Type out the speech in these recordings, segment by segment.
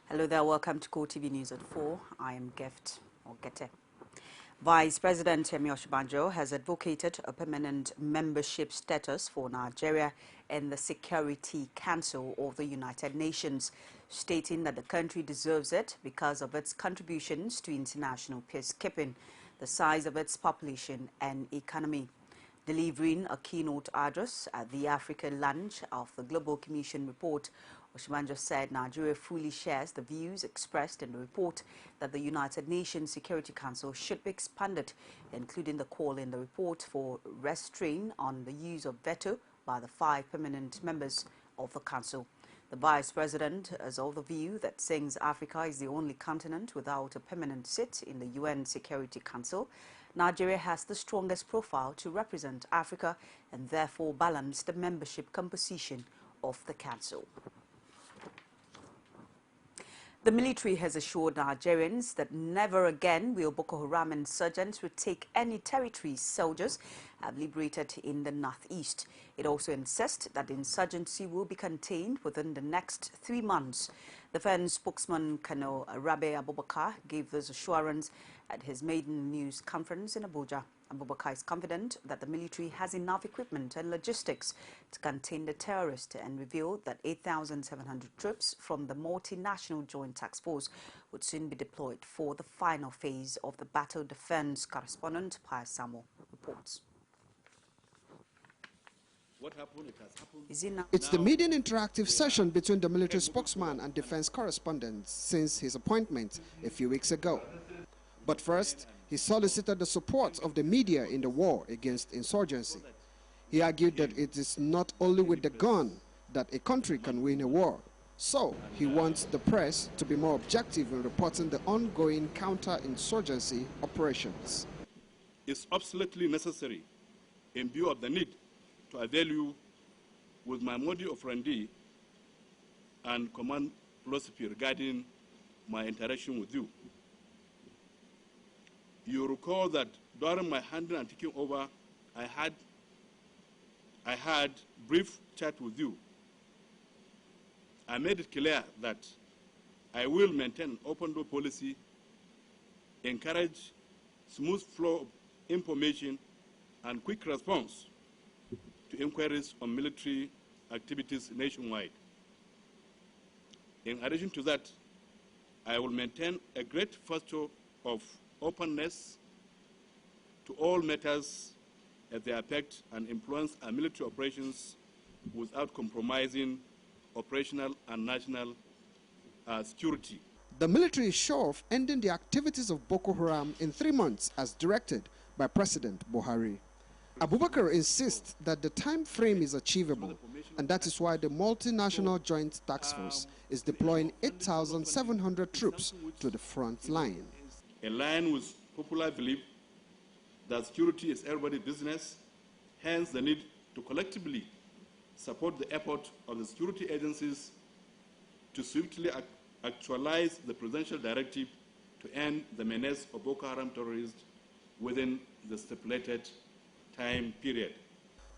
Hello there, welcome to CoreTV News at 4. I am Gete. Vice President Yemi Osinbajo has advocated a permanent membership status for Nigeria in the Security Council of the United Nations, stating that the country deserves it because of its contributions to international peacekeeping, the size of its population and economy. Delivering a keynote address at the Africa launch of the Global Commission report, Osinbajo said Nigeria fully shares the views expressed in the report that the United Nations Security Council should be expanded, including the call in the report for restraint on the use of veto by the 5 permanent members of the Council. The Vice President is of the view that since Africa is the only continent without a permanent seat in the UN Security Council, Nigeria has the strongest profile to represent Africa and therefore balance the membership composition of the Council. The military has assured Nigerians that never again will Boko Haram insurgents retake any territories soldiers have liberated in the northeast. It also insists that the insurgency will be contained within the next 3 months. Defense spokesman Colonel Rabe Abubakar gave this assurance at his maiden news conference in Abuja. Abubakar is confident that the military has enough equipment and logistics to contain the terrorists and revealed that 8,700 troops from the multinational Joint Task Force would soon be deployed for the final phase of the battle. Defense correspondent Pius Samuel reports. What happened, it has happened. It's the maiden interactive session between the military spokesman and defense correspondent since his appointment a few weeks ago. But first, he solicited the support of the media in the war against insurgency. He argued that it is not only with the gun that a country can win a war. So, he wants the press to be more objective in reporting the ongoing counter-insurgency operations. It's absolutely necessary, in view of the need to avail you with my modus operandi and command philosophy regarding my interaction with you. You recall that during my handling and taking over, I had brief chat with you. I made it clear that I will maintain an open door policy, encourage smooth flow of information and quick response to inquiries on military activities nationwide. In addition to that, I will maintain a great posture of openness to all matters as they affect and influence our military operations without compromising operational and national security. The military is sure of ending the activities of Boko Haram in 3 months as directed by President Buhari. Abubakar insists that the time frame is achievable, and that is why the multinational Joint Task Force is deploying 8,700 troops to the front line. In line with popular belief that security is everybody's business, hence the need to collectively support the effort of the security agencies to swiftly actualize the presidential directive to end the menace of Boko Haram terrorists within the stipulated time period.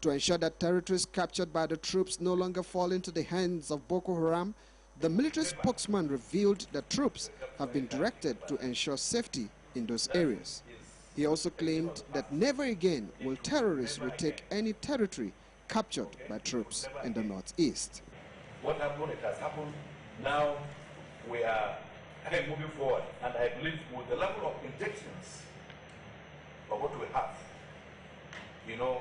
To ensure that territories captured by the troops no longer fall into the hands of Boko Haram, the military spokesman revealed that troops have been directed to ensure safety in those areas. He also claimed that never again will terrorists retake any territory captured by troops in the northeast. What happened, it has happened. Now we are moving forward, and I believe with the level of injections of what we have, you know,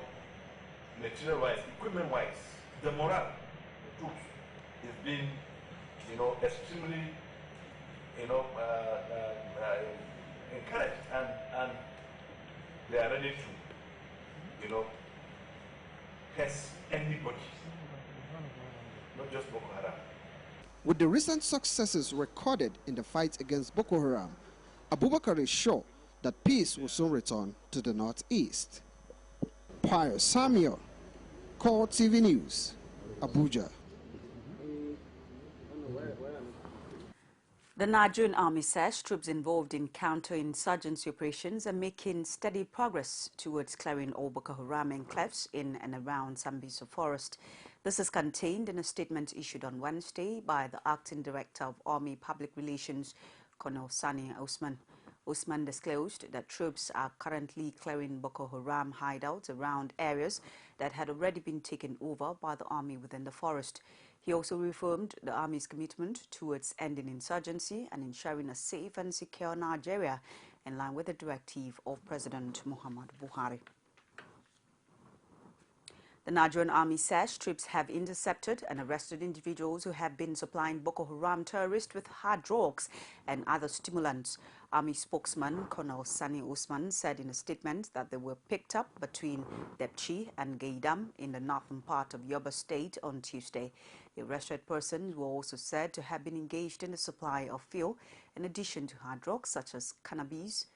material-wise, equipment-wise, the morale of the troops is being, you know, extremely, you know, encouraged, and they are ready to, you know, test anybody, not just Boko Haram. With the recent successes recorded in the fight against Boko Haram, Abubakar is sure that peace will soon return to the northeast. Pius Samuel, CoreTV News, Abuja. The Nigerian Army says troops involved in counter-insurgency operations are making steady progress towards clearing all Boko Haram enclaves in and around Sambiso Forest. This is contained in a statement issued on Wednesday by the Acting Director of Army Public Relations, Colonel Sani Usman. Usman disclosed that troops are currently clearing Boko Haram hideouts around areas that had already been taken over by the army within the forest. He also reaffirmed the army's commitment towards ending insurgency and ensuring a safe and secure Nigeria in line with the directive of President Muhammadu Buhari. The Nigerian army says troops have intercepted and arrested individuals who have been supplying Boko Haram terrorists with hard drugs and other stimulants. Army spokesman Colonel Sani Usman said in a statement that they were picked up between Depchi and Gaidam in the northern part of Yobe State on Tuesday. The arrested persons were also said to have been engaged in the supply of fuel in addition to hard drugs such as cannabis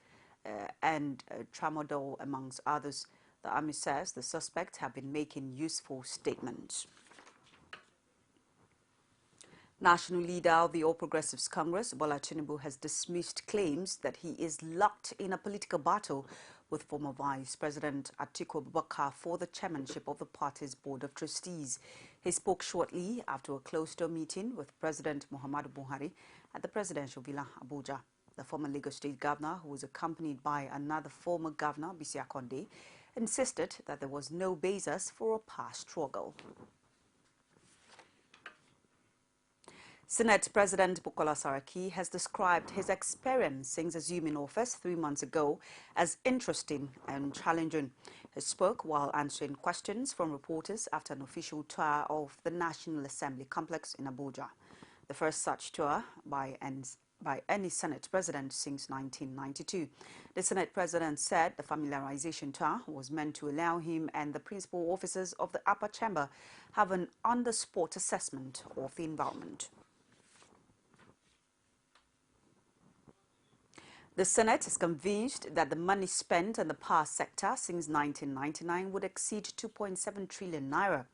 and tramadol, amongst others. The army says the suspects have been making useful statements. National leader of the All Progressives Congress, Bola Tinubu, has dismissed claims that he is locked in a political battle with former Vice President Atiku Abubakar for the chairmanship of the party's Board of Trustees. He spoke shortly after a closed-door meeting with President Muhammadu Buhari at the Presidential Villa, Abuja. The former Lagos State Governor, who was accompanied by another former Governor, Bisi Akonde, insisted that there was no basis for a past struggle. Senate President Bukola Saraki has described his experience since assuming office 3 months ago as interesting and challenging. He spoke while answering questions from reporters after an official tour of the National Assembly complex in Abuja, the first such tour by any Senate president since 1992. The Senate president said the familiarization tour was meant to allow him and the principal officers of the upper chamber have an on-the-spot assessment of the environment. The Senate is convinced that the money spent on the power sector since 1999 would exceed 2.7 trillion naira.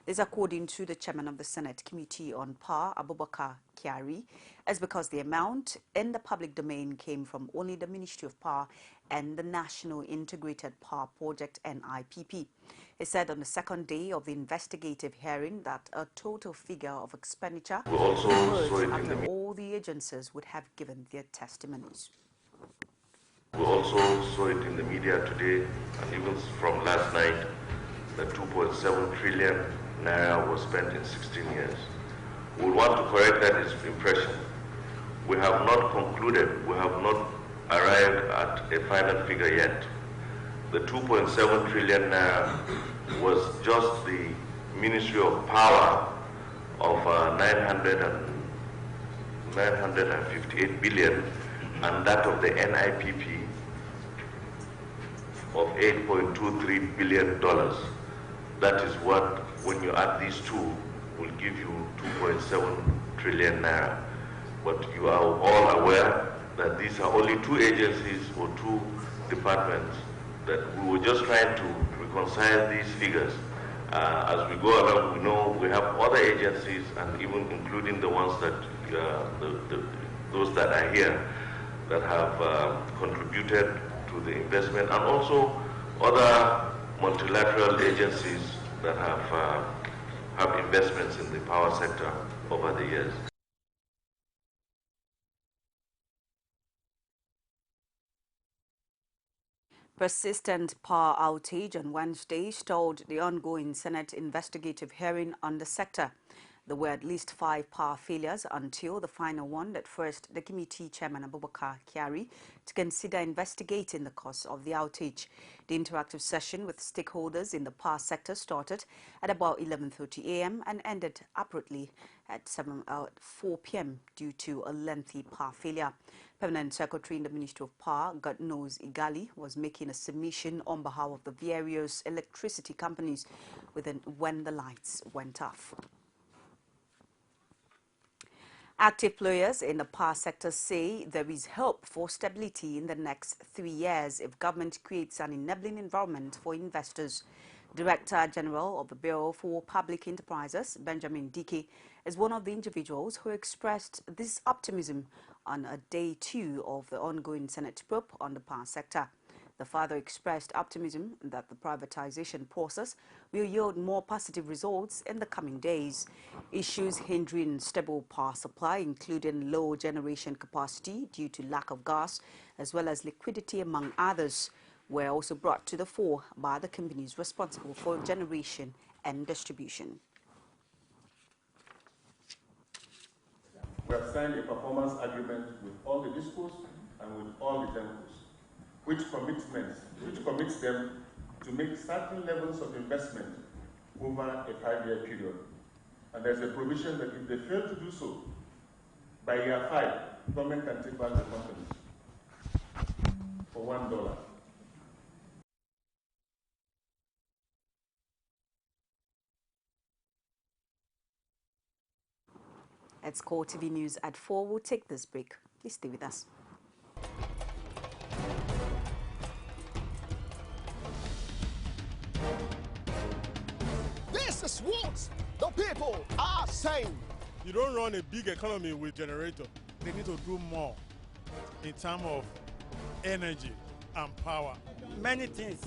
This, according to the chairman of the Senate Committee on Power, Abubakar Kyari, is because the amount in the public domain came from only the Ministry of Power and the National Integrated Power Project (NIPP). He said on the second day of the investigative hearing that a total figure of expenditure emerged after all the agencies would have given their testimonies. We also saw it in the media today, and even from last night, that 2.7 trillion naira was spent in 16 years. We want to correct that impression. We have not concluded, we have not arrived at a final figure yet. The 2.7 trillion naira was just the Ministry of Power of 958 billion, and that of the NIPP of $8.23 billion. That is what, when you add these two, will give you 2.7 trillion naira. But you are all aware that these are only two agencies or two departments, that we were just trying to reconcile these figures. As we go along, we know we have other agencies, and even including the ones that, those that are here, that have contributed to the investment, and also other multilateral agencies that have investments in the power sector over the years. Persistent power outage on Wednesday stalled the ongoing Senate investigative hearing on the sector. There were at least 5 power failures until the final one that forced the committee chairman Abubakar Kyari to consider investigating the cause of the outage. The interactive session with stakeholders in the power sector started at about 11:30 a.m. and ended abruptly at 4 p.m. due to a lengthy power failure. Permanent Secretary in the Ministry of Power, Godnose Igali, was making a submission on behalf of the various electricity companies when the lights went off. Active players in the power sector say there is hope for stability in the next 3 years if government creates an enabling environment for investors. Director General of the Bureau for Public Enterprises, Benjamin Dike, is one of the individuals who expressed this optimism on day 2 of the ongoing Senate probe on the power sector. The father expressed optimism that the privatization process will yield more positive results in the coming days. Issues hindering stable power supply, including low generation capacity due to lack of gas, as well as liquidity, among others, were also brought to the fore by the companies responsible for generation and distribution. We have signed a performance agreement with all the discos and with all the telcos, which commits them to make certain levels of investment over a 5-year period. And there's a provision that if they fail to do so, by year 5, government can take back the companies for $1. It's CoreTV News at 4. We'll take this break. Please stay with us. This is what the people are saying. You don't run a big economy with generator. They need to do more in terms of energy and power. Many things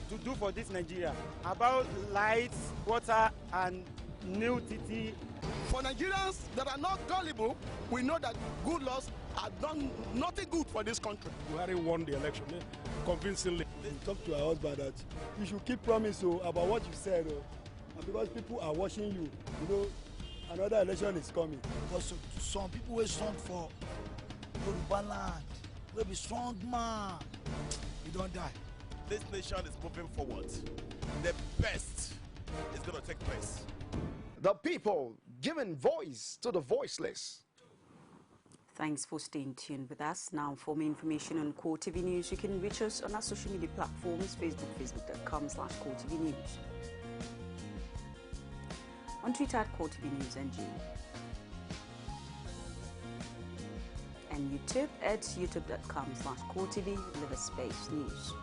to do for this Nigeria about lights, water, and new TT. For Nigerians that are not gullible, we know that good laws have done nothing good for this country. Buhari won the election convincingly. Talk to our husband that you should keep promise about what you said, and because people are watching you, you know, another election is coming. Because some people will strong for Yoruba land, will be strong man, you don't die. This nation is moving forward. The best is going to take place. The people giving voice to the voiceless. Thanks for staying tuned with us. Now, for more information on CoreTV News, you can reach us on our social media platforms, facebook.com/CoreTV News. On Twitter at CoreTV News NG. And YouTube at youtube.com/CoreTV_News.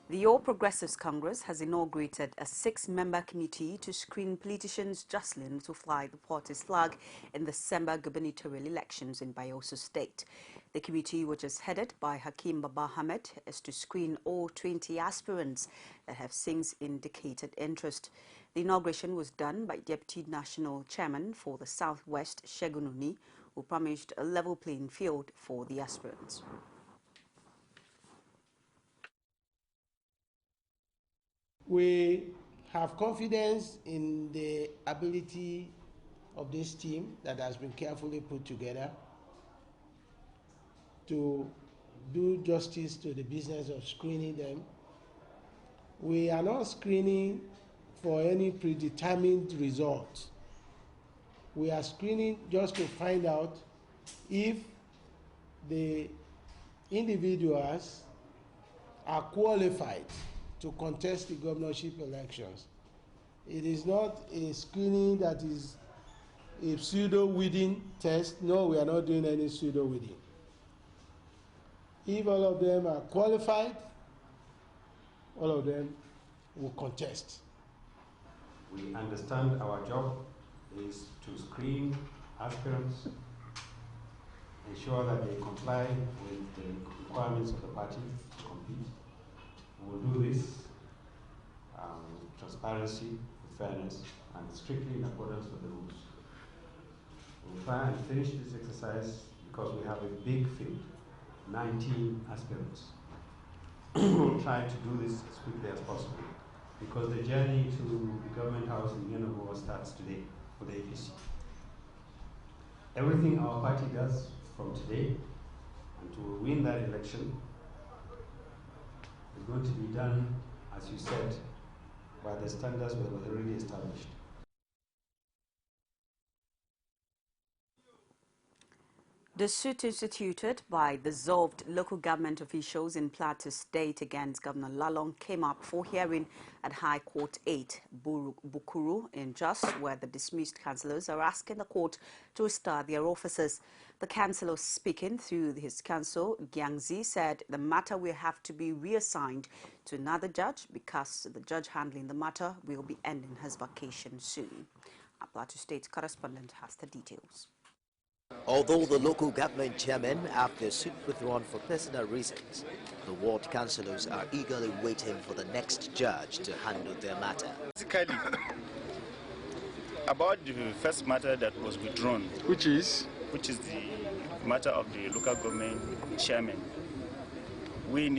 The All Progressives Congress has inaugurated a 6-member committee to screen politicians jostling to fly the party's flag in the December gubernatorial elections in Bayelsa State. The committee, which is headed by Hakeem Baba Ahmed, is to screen all 20 aspirants that have since indicated interest. The inauguration was done by Deputy National Chairman for the Southwest, Segun Oni, who promised a level playing field for the aspirants. We have confidence in the ability of this team that has been carefully put together to do justice to the business of screening them. We are not screening for any predetermined result. We are screening just to find out if the individuals are qualified to contest the governorship elections. It is not a screening that is a pseudo-weeding test. No, we are not doing any pseudo-weeding. If all of them are qualified, all of them will contest. We understand our job is to screen aspirants, ensure that they comply with the requirements of the party to compete. We'll do this with transparency, with fairness, and strictly in accordance with the rules. We'll try and finish this exercise because we have a big field, 19 aspirants. We'll try to do this as quickly as possible because the journey to the government house in Yenagoa starts today for the APC. Everything our party does from today until we win that election is going to be done, as you said, by the standards that were already established. The suit instituted by dissolved local government officials in Plateau State against Governor Lalong came up for hearing at High Court 8, Bukuru in Jos, where the dismissed councillors are asking the court to restore their offices. The councillor, speaking through his counsel, Gyangzi, said the matter will have to be reassigned to another judge because the judge handling the matter will be ending his vacation soon. Our Plateau State correspondent has the details. Although the local government chairmen have their suit withdrawn for personal reasons, the ward councillors are eagerly waiting for the next judge to handle their matter. Basically, about the first matter that was withdrawn, which is the matter of the local government chairman, we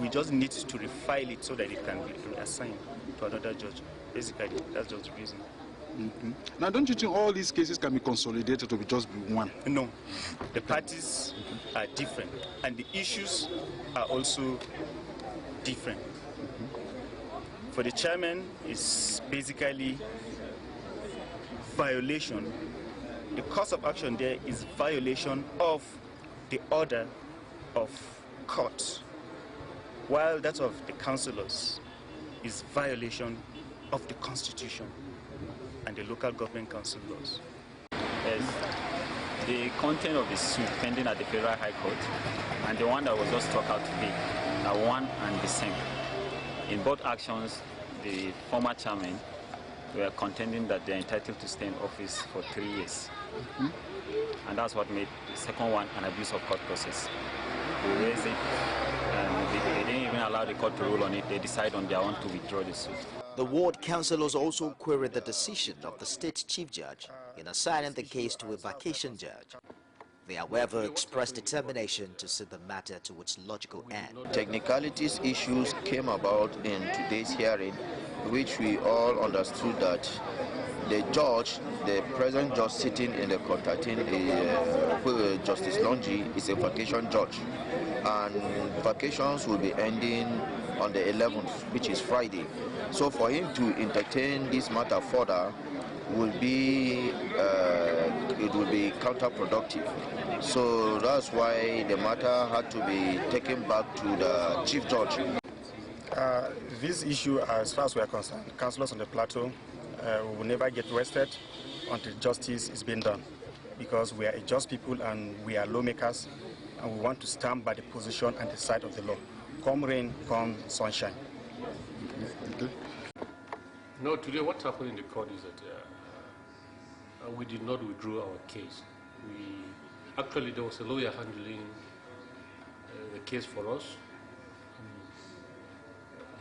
just need to refile it so that it can be reassigned to another judge. Basically, that's just the reason. Now, don't you think all these cases can be consolidated to be just be one? No, the parties are different, and the issues are also different. For the chairman, it's basically violation. The cause of action there is violation of the order of court, while that of the councillors is violation of the Constitution and the local government council laws. Yes. The content of the suit pending at the Federal High Court and the one that was just struck out today are one and the same. In both actions, the former chairmen were contending that they're entitled to stay in office for 3 years. And that's what made the second one an abuse of court process. They raised it, and they didn't even allow the court to rule on it. They decided on their own to withdraw the suit. The ward councillors also queried the decision of the state chief judge in assigning the case to a vacation judge. They, however, expressed determination to see the matter to its logical end. Technicalities issues came about in today's hearing, which we all understood that the judge, the present judge sitting in the court, Justice Longi, is a vacation judge, and vacations will be ending on the 11th, which is Friday. So for him to entertain this matter further will be it will be counterproductive. So that's why the matter had to be taken back to the chief judge. This issue, as far as we are concerned, councillors on the plateau will never get rested until justice is being done, because we are a just people and we are lawmakers, and we want to stand by the position and the side of the law. Come rain, come sunshine. No, today what happened in the court is that we did not withdraw our case. Actually, there was a lawyer handling the case for us.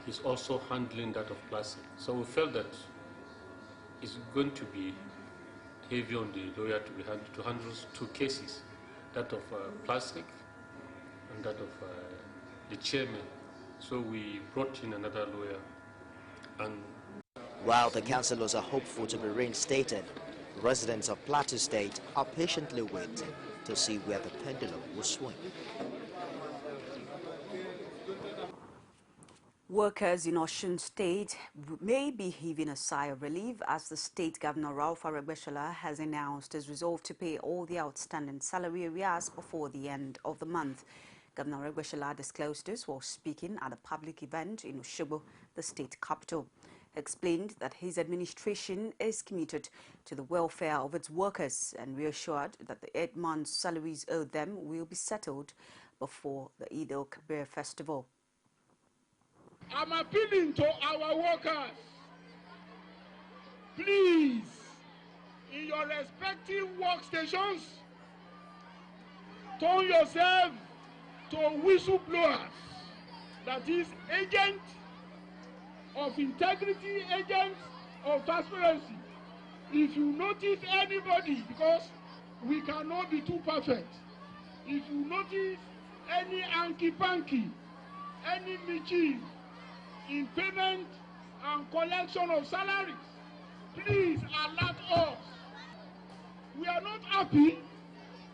He's also handling that of plastic. So we felt that it's going to be heavy on the lawyer to handle two cases, that of plastic and that of the chairman. So we brought in another lawyer. And while the councillors are hopeful to be reinstated, residents of Plateau State are patiently waiting to see where the pendulum will swing. Workers in Osun State may be heaving a sigh of relief as the state governor Ralph Aregbesola has announced his resolve to pay all the outstanding salary arrears before the end of the month. Governor Aregbesola disclosed this while speaking at a public event in Osogbo, the state capital. He explained that his administration is committed to the welfare of its workers and reassured that the 8 months' salaries owed them will be settled before the Eid al-Kabir festival. I'm appealing to our workers. Please, in your respective workstations, turn yourself to whistleblowers, that is, agents of integrity, agents of transparency. If you notice anybody, because we cannot be too perfect, if you notice any hanky-panky, any mischief in payment and collection of salaries, please alert us. We are not happy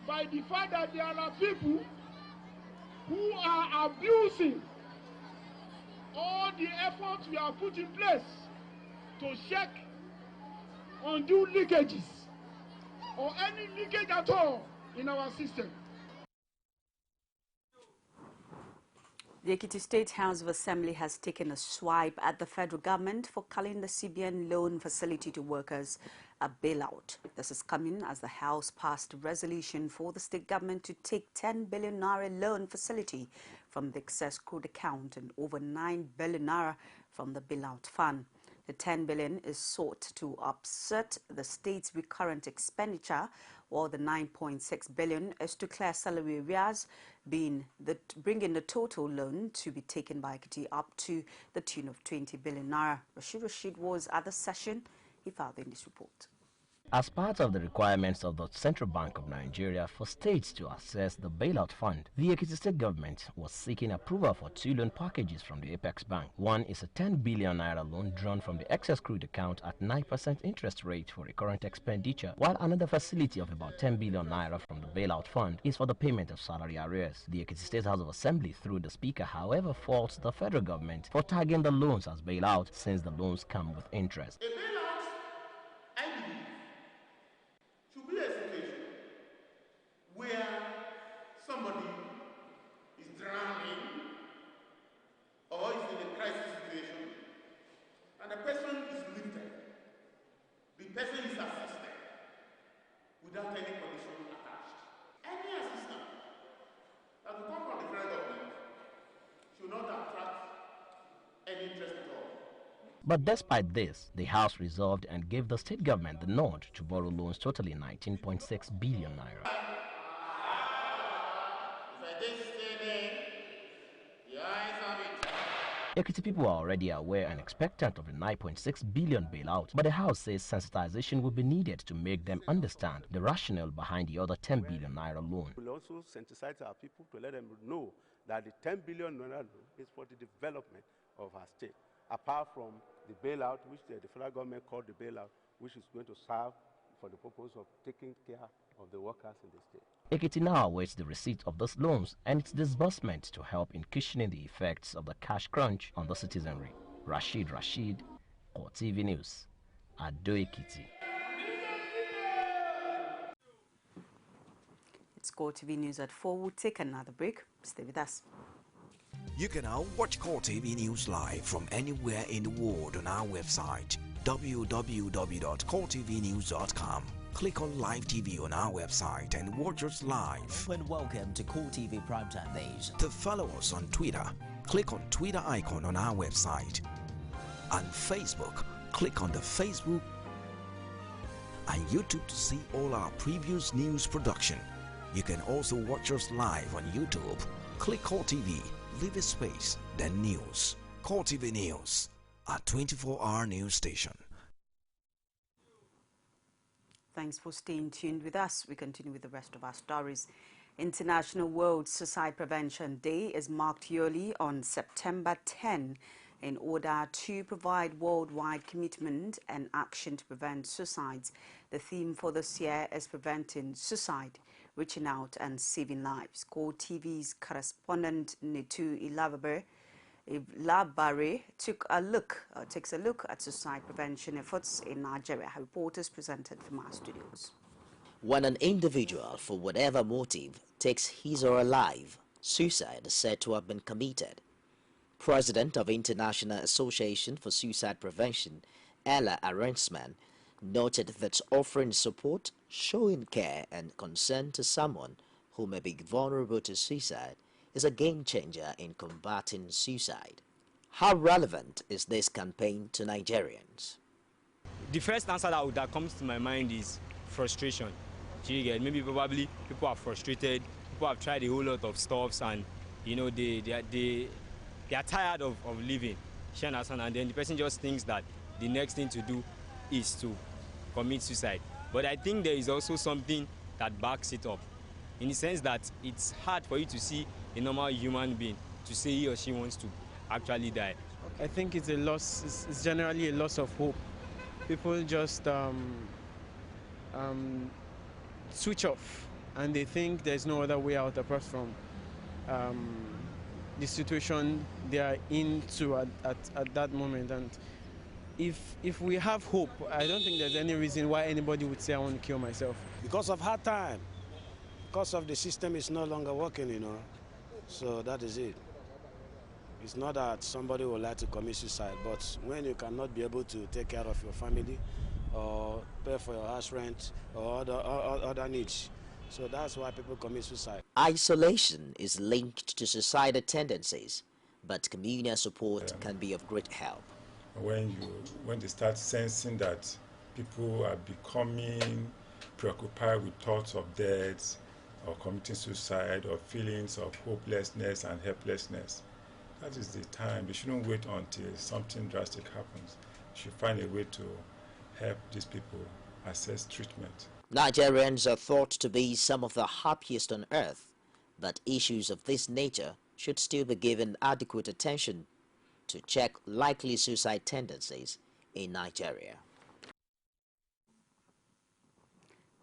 by the fact that there are people who are abusing all the efforts we have put in place to check undue leakages or any leakage at all in our system. The Ekiti State House of Assembly has taken a swipe at the federal government for calling the CBN loan facility to workers a bailout. This is coming as the House passed a resolution for the state government to take 10 billion naira loan facility from the excess crude account and over 9 billion naira from the bailout fund. The 10 billion is sought to offset the state's recurrent expenditure, while the 9.6 billion is to clear salary arrears, bringing the total loan to be taken by Ekiti up to the tune of 20 billion naira. Rashid was at the session. He filed in this report. As part of the requirements of the Central Bank of Nigeria for states to access the bailout fund, the Ekiti State government was seeking approval for 2 loan packages from the Apex Bank. One is a 10 billion naira loan drawn from the excess crude account at 9% interest rate for recurrent expenditure, while another facility of about 10 billion naira from the bailout fund is for the payment of salary arrears. The Ekiti State House of Assembly, through the Speaker, however, faults the federal government for tagging the loans as bailout, since the loans come with interest. Where somebody is drowning or is in a crisis situation and the person is lifted, the person is assisted without any condition attached. Any assistance that will come from the federal government should not attract any interest at all. But despite this, the House resolved and gave the state government the nod to borrow loans totaling 19.6 billion naira. Ekiti people are already aware and expectant of the 9.6 billion bailout, but the House says sensitization will be needed to make them understand the rationale behind the other 10 billion naira loan. We'll also sensitize our people to let them know that the 10 billion naira loan is for the development of our state, apart from the bailout, which the federal government called the bailout, which is going to serve for the purpose of taking care of the workers in the state. Ekiti now awaits the receipt of those loans and its disbursement to help in cushioning the effects of the cash crunch on the citizenry. Rashid, CoreTV News, Ado Ekiti. It's CoreTV News at 4. We'll take another break. Stay with us. You can now watch CoreTV News live from anywhere in the world on our website, www.coretvnews.com. Click on Live TV on our website and watch us live. And welcome to CoreTV Primetime Days. To follow us on Twitter, click on Twitter icon on our website. On Facebook, click on the Facebook and YouTube to see all our previous news production. You can also watch us live on YouTube. Click CoreTV, leave a space, then News. CoreTV News, our 24-hour news station. Thanks for staying tuned with us. We continue with the rest of our stories. International World Suicide Prevention Day is marked yearly on September 10 in order to provide worldwide commitment and action to prevent suicides. The theme for this year is Preventing Suicide, Reaching Out and Saving Lives. CoreTV's correspondent Netu Ilabare takes a look at suicide prevention efforts in Nigeria. Her report is presented from our studios. When an individual, for whatever motive, takes his or her life, suicide is said to have been committed. President of International Association for Suicide Prevention, Ella Arensman, noted that offering support, showing care and concern to someone who may be vulnerable to suicide is a game changer in combating suicide. How relevant is this campaign to Nigerians? The first answer that comes to my mind is frustration. Maybe probably people are frustrated, people have tried a whole lot of stuffs, and you know they are tired of living. And then the person just thinks that the next thing to do is to commit suicide. But I think there is also something that backs it up, in the sense that it's hard for you to see a normal human being to say he or she wants to actually die. I think it's a loss. It's generally a loss of hope. People just switch off, and they think there's no other way out apart from the situation they are into at that moment. And if we have hope, I don't think there's any reason why anybody would say I want to kill myself. Because of hard time, because of the system is no longer working, you know. So that is it. It's not that somebody would like to commit suicide, but when you cannot be able to take care of your family or pay for your house rent or other needs, so that's why people commit suicide. Isolation is linked to suicidal tendencies, but communal support can be of great help. when they start sensing that people are becoming preoccupied with thoughts of death or committing suicide or feelings of hopelessness and helplessness, that is the time. They shouldn't wait until something drastic happens. They should find a way to help these people access treatment. Nigerians are thought to be some of the happiest on earth, but issues of this nature should still be given adequate attention to check likely suicide tendencies in Nigeria.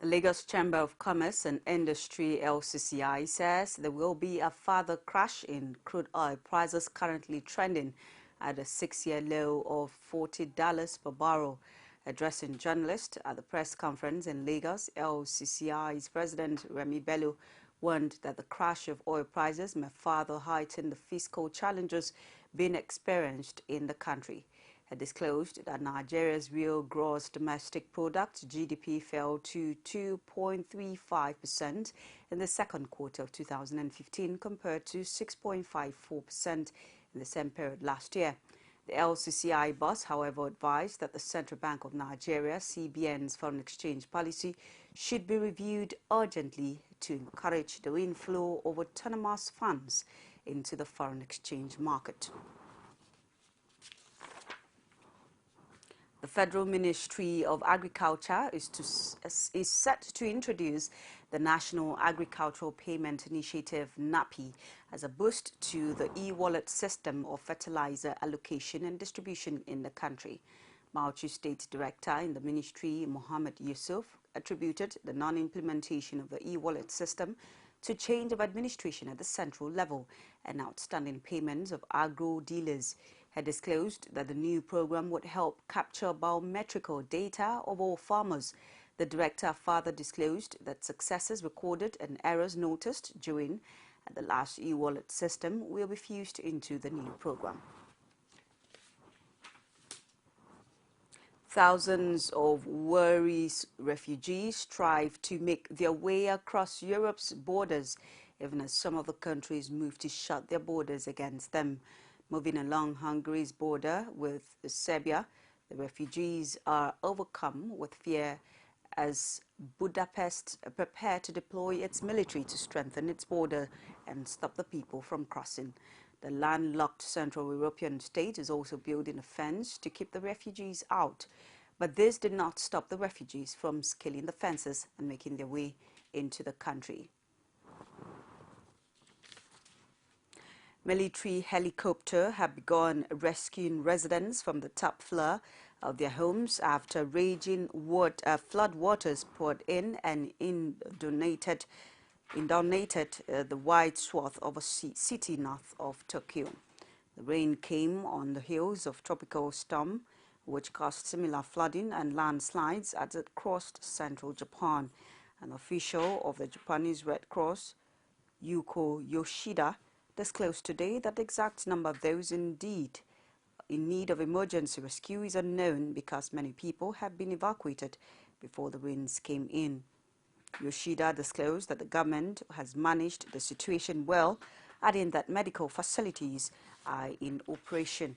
The Lagos Chamber of Commerce and Industry (LCCI) says there will be a further crash in crude oil prices, currently trending at a 6-year low of $40 per barrel. Addressing journalists at the press conference in Lagos, LCCI's President Remi Bello warned that the crash of oil prices may further heighten the fiscal challenges being experienced in the country. He disclosed that Nigeria's real gross domestic product (GDP) fell to 2.35% in the second quarter of 2015 compared to 6.54% in the same period last year. The LCCI boss, however, advised that the Central Bank of Nigeria (CBN's) foreign exchange policy should be reviewed urgently to encourage the inflow of autonomous funds into the foreign exchange market. The Federal Ministry of Agriculture is set to introduce the National Agricultural Payment Initiative (NAPI) as a boost to the e-wallet system of fertilizer allocation and distribution in the country. Bauchi State Director in the ministry, Mohammed Yusuf, attributed the non-implementation of the e-wallet system to change of administration at the central level and outstanding payments of agro dealers. Had disclosed that the new program would help capture biometrical data of all farmers. The director further disclosed that successes recorded and errors noticed during the last e-wallet system will be fused into the new program. Thousands of weary refugees strive to make their way across Europe's borders, even as some of the countries move to shut their borders against them. Moving along Hungary's border with Serbia, the refugees are overcome with fear as Budapest prepared to deploy its military to strengthen its border and stop the people from crossing. The landlocked Central European state is also building a fence to keep the refugees out. But this did not stop the refugees from scaling the fences and making their way into the country. Military helicopters have begun rescuing residents from the top floor of their homes after raging flood waters poured in and inundated the wide swath of a city north of Tokyo. The rain came on the heels of tropical storm, which caused similar flooding and landslides as it crossed central Japan. An official of the Japanese Red Cross, Yuko Yoshida, disclosed today that the exact number of those in need of emergency rescue is unknown because many people have been evacuated before the rains came in. Yoshida disclosed that the government has managed the situation well, adding that medical facilities are in operation.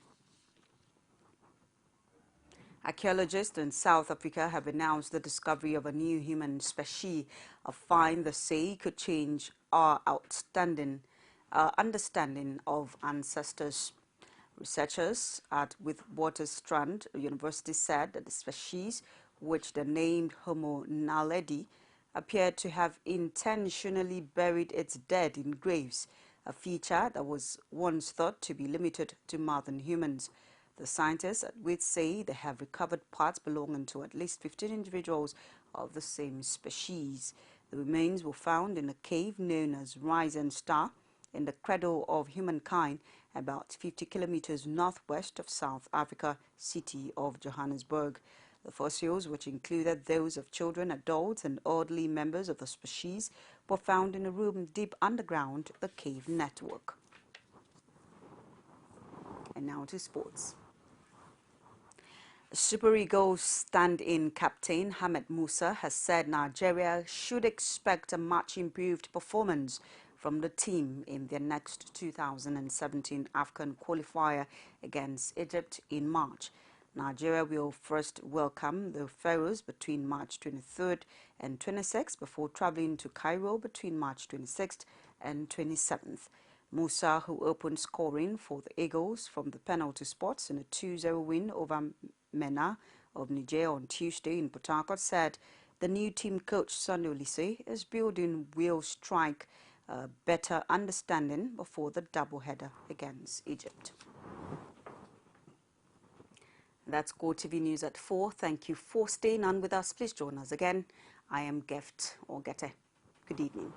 Archaeologists in South Africa have announced the discovery of a new human species, a find they say could change our understanding of ancestors. Researchers at Witwatersrand University said that the species, which they named Homo naledi, appeared to have intentionally buried its dead in graves, a feature that was once thought to be limited to modern humans. The scientists at WIT say they have recovered parts belonging to at least 15 individuals of the same species. The remains were found in a cave known as Rising Star in the cradle of humankind, about 50 kilometers northwest of South Africa city of Johannesburg. The fossils, which included those of children, adults, and elderly members of the species, were found in a room deep underground the cave network. And now to sports. Super Eagles stand-in captain Hamed Musa has said Nigeria should expect a much improved performance from the team in their next 2017 AFCON qualifier against Egypt in March. Nigeria will first welcome the Pharaohs between March 23rd and 26th before traveling to Cairo between March 26th and 27th. Musa, who opened scoring for the Eagles from the penalty spots in a 2-0 win over MENA of Niger on Tuesday in Port Harcourt, said the new team coach Sunday Olise is building will strike a better understanding before the doubleheader against Egypt. That's CoreTV News at 4. Thank you for staying on with us. Please join us again. I am Gift or Gete. Good evening.